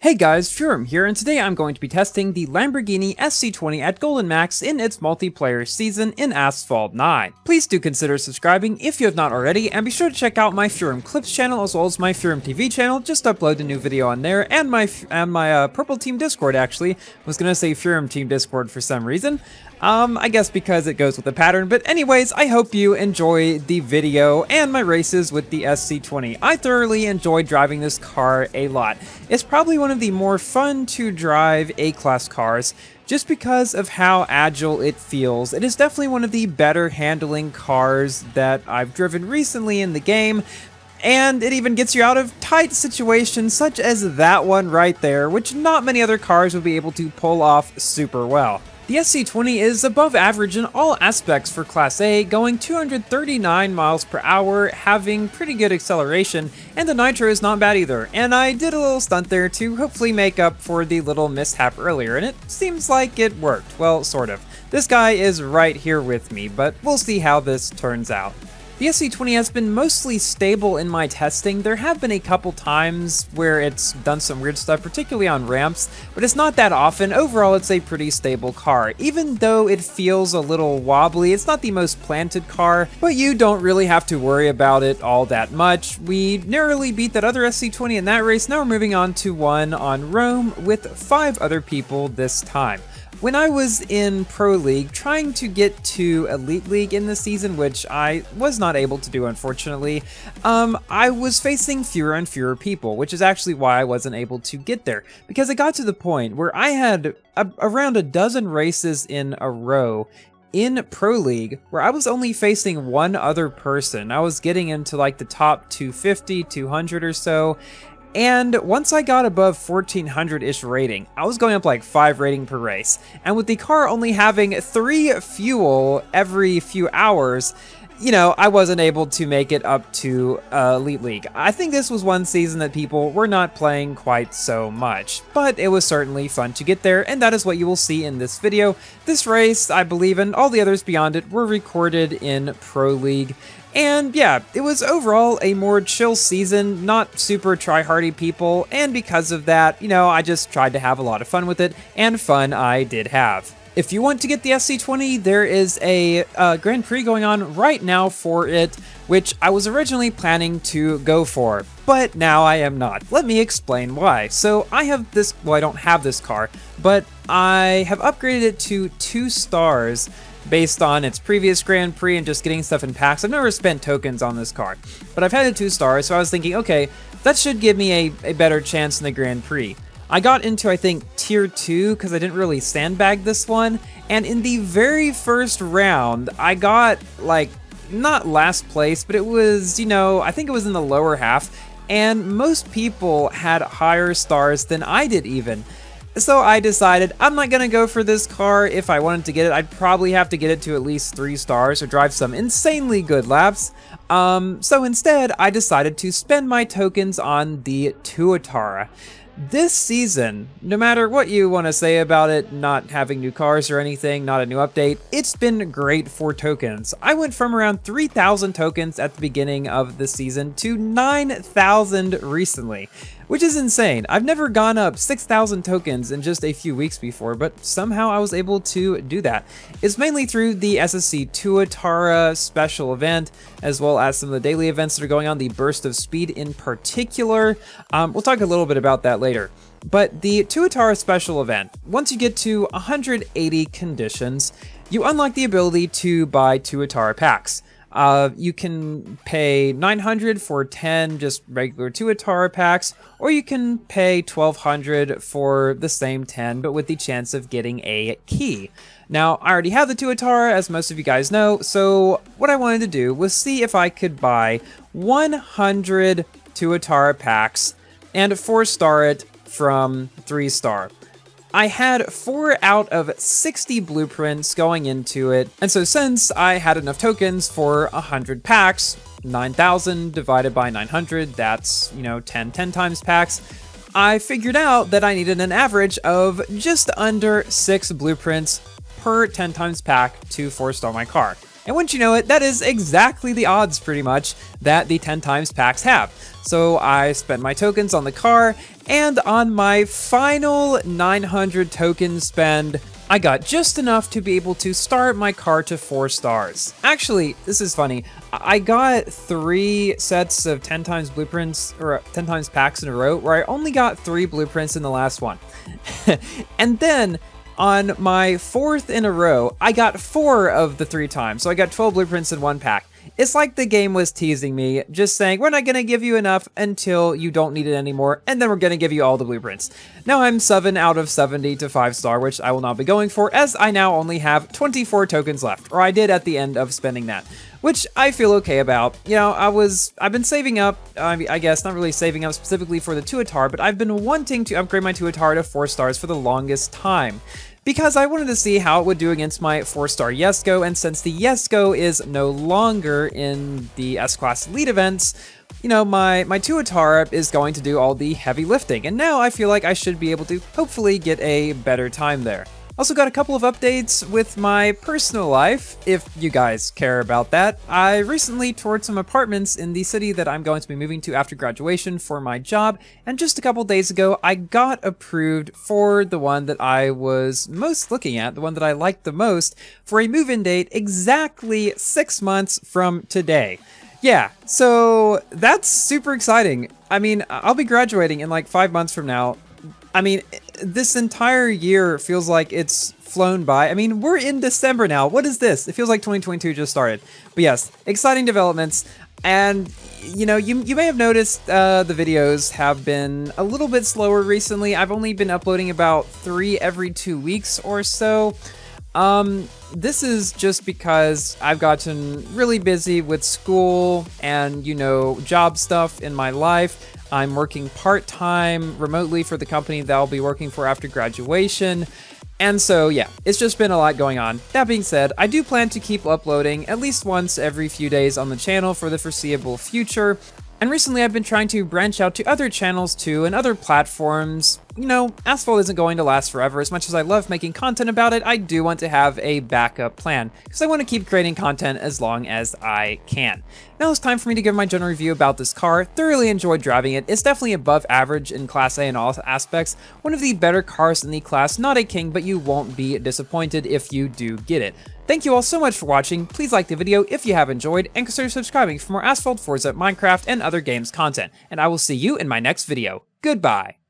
Hey guys, Furum here, and today I'm going to be testing the Lamborghini SC20 at Golden Max in its multiplayer season in Asphalt 9. Please do consider subscribing if you have not already, and be sure to check out my Furum Clips channel as well as my Furum TV channel. Just upload a new video on there, and my Purple Team Discord actually. Was gonna say Furum Team Discord for some reason. I guess because it goes with the pattern, but anyways, I hope you enjoy the video and my races with the SC20. I thoroughly enjoy driving this car a lot. It's probably one of the more fun to drive A-class cars, just because of how agile it feels. It is definitely one of the better handling cars that I've driven recently in the game, and it even gets you out of tight situations such as that one right there, which not many other cars would be able to pull off super well. The SC20 is above average in all aspects for Class A, going 239 miles per hour, having pretty good acceleration, and the nitro is not bad either. And I did a little stunt there to hopefully make up for the little mishap earlier, and it seems like it worked. Well, sort of. This guy is right here with me, but we'll see how this turns out. The SC20 has been mostly stable in my testing. There have been a couple times where it's done some weird stuff, particularly on ramps, but it's not that often. Overall, it's a pretty stable car. Even though it feels a little wobbly, it's not the most planted car, but you don't really have to worry about it all that much. We narrowly beat that other SC20 in that race. Now we're moving on to one on Rome with 5 other people this time. When I was in Pro League, trying to get to Elite League in the season, which I was not able to do unfortunately, I was facing fewer and fewer people, which is actually why I wasn't able to get there. Because it got to the point where I had around a dozen races in a row in Pro League where I was only facing one other person. I was getting into like the top 250, 200 or so. And once I got above 1400-ish rating, I was going up like 5 rating per race. And with the car only having 3 fuel every few hours, you know, I wasn't able to make it up to Elite League. I think this was one season that people were not playing quite so much, but it was certainly fun to get there, and that is what you will see in this video. This race, I believe, and all the others beyond it were recorded in Pro League. And yeah, it was overall a more chill season, not super try-hardy people, and because of that, you know, I just tried to have a lot of fun with it, and fun I did have. If you want to get the SC20, there is a Grand Prix going on right now for it, which I was originally planning to go for, but now I am not. Let me explain why. So I have this, well, I don't have this car, but I have upgraded it to 2 stars based on its previous Grand Prix and just getting stuff in packs. I've never spent tokens on this car, but I've had it 2 stars, so I was thinking, okay, that should give me a better chance in the Grand Prix. I got into, I think, Tier 2 because I didn't really sandbag this one, and in the very first round, I got, like, not last place, but it was, you know, I think it was in the lower half, and most people had higher stars than I did even. So I decided I'm not going to go for this car. If I wanted to get it, I'd probably have to get it to at least 3 stars or drive some insanely good laps. So instead, I decided to spend my tokens on the Tuatara. This season, no matter what you want to say about it, not having new cars or anything, not a new update, it's been great for tokens. I went from around 3,000 tokens at the beginning of the season to 9,000 recently, which is insane. I've never gone up 6,000 tokens in just a few weeks before, but somehow I was able to do that. It's mainly through the SSC Tuatara special event, as well as some of the daily events that are going on, the Burst of Speed in particular. We'll talk a little bit about that later. But the Tuatara special event, once you get to 180 conditions, you unlock the ability to buy Tuatara packs. You can pay 900 for 10 just regular Tuatara packs, or you can pay 1200 for the same 10, but with the chance of getting a key. Now, I already have the Tuatara, as most of you guys know, so what I wanted to do was see if I could buy 100 Tuatara packs and 4-star it from 3-star. I had 4 out of 60 blueprints going into it, and so since I had enough tokens for 100 packs, 9,000 divided by 900, that's, you know, 10 times packs, I figured out that I needed an average of just under 6 blueprints per 10 times pack to 4-star my car. And wouldn't you know it, that is exactly the odds pretty much that the 10 times packs have. So I spent my tokens on the car, and on my final 900 token spend, I got just enough to be able to start my car to 4 stars. Actually, this is funny. I got 3 sets of 10 times blueprints, or 10 times packs in a row, where I only got 3 blueprints in the last one. And then on my 4th in a row, I got 4 of the 3 times, so I got 12 blueprints in 1 pack. It's like the game was teasing me, just saying, we're not going to give you enough until you don't need it anymore, and then we're going to give you all the blueprints. Now I'm 7 out of 70 to 5-star, which I will not be going for, as I now only have 24 tokens left, or I did at the end of spending that, which I feel okay about. You know, I've been saving up, I guess not really saving up specifically for the Tuatar, but I've been wanting to upgrade my Tuatar to 4 stars for the longest time, because I wanted to see how it would do against my 4-star Yesco, and since the Yesco is no longer in the S-Class Elite events, you know, my Tuatara is going to do all the heavy lifting, and now I feel like I should be able to hopefully get a better time there. Also got a couple of updates with my personal life, if you guys care about that. I recently toured some apartments in the city that I'm going to be moving to after graduation for my job, and just a couple days ago I got approved for the one that I was most looking at, the one that I liked the most, for a move-in date exactly 6 months from today. Yeah, so that's super exciting. I mean, I'll be graduating in like 5 months from now. I mean, this entire year feels like it's flown by. I mean, we're in December now. What is this? It feels like 2022 just started. But yes, exciting developments. And, you know, you may have noticed the videos have been a little bit slower recently. I've only been uploading about 3 every 2 weeks or so. This is just because I've gotten really busy with school and, you know, job stuff in my life. I'm working part-time remotely for the company that I'll be working for after graduation. And so, yeah, it's just been a lot going on. That being said, I do plan to keep uploading at least once every few days on the channel for the foreseeable future. And recently I've been trying to branch out to other channels too and other platforms. You know, Asphalt isn't going to last forever. As much as I love making content about it, I do want to have a backup plan, because I want to keep creating content as long as I can. Now it's time for me to give my general review about this car. Thoroughly enjoyed driving it. It's definitely above average in Class A in all aspects. One of the better cars in the class, not a king, but you won't be disappointed if you do get it. Thank you all so much for watching. Please like the video if you have enjoyed, and consider subscribing for more Asphalt, Forza, Minecraft, and other games content. And I will see you in my next video. Goodbye.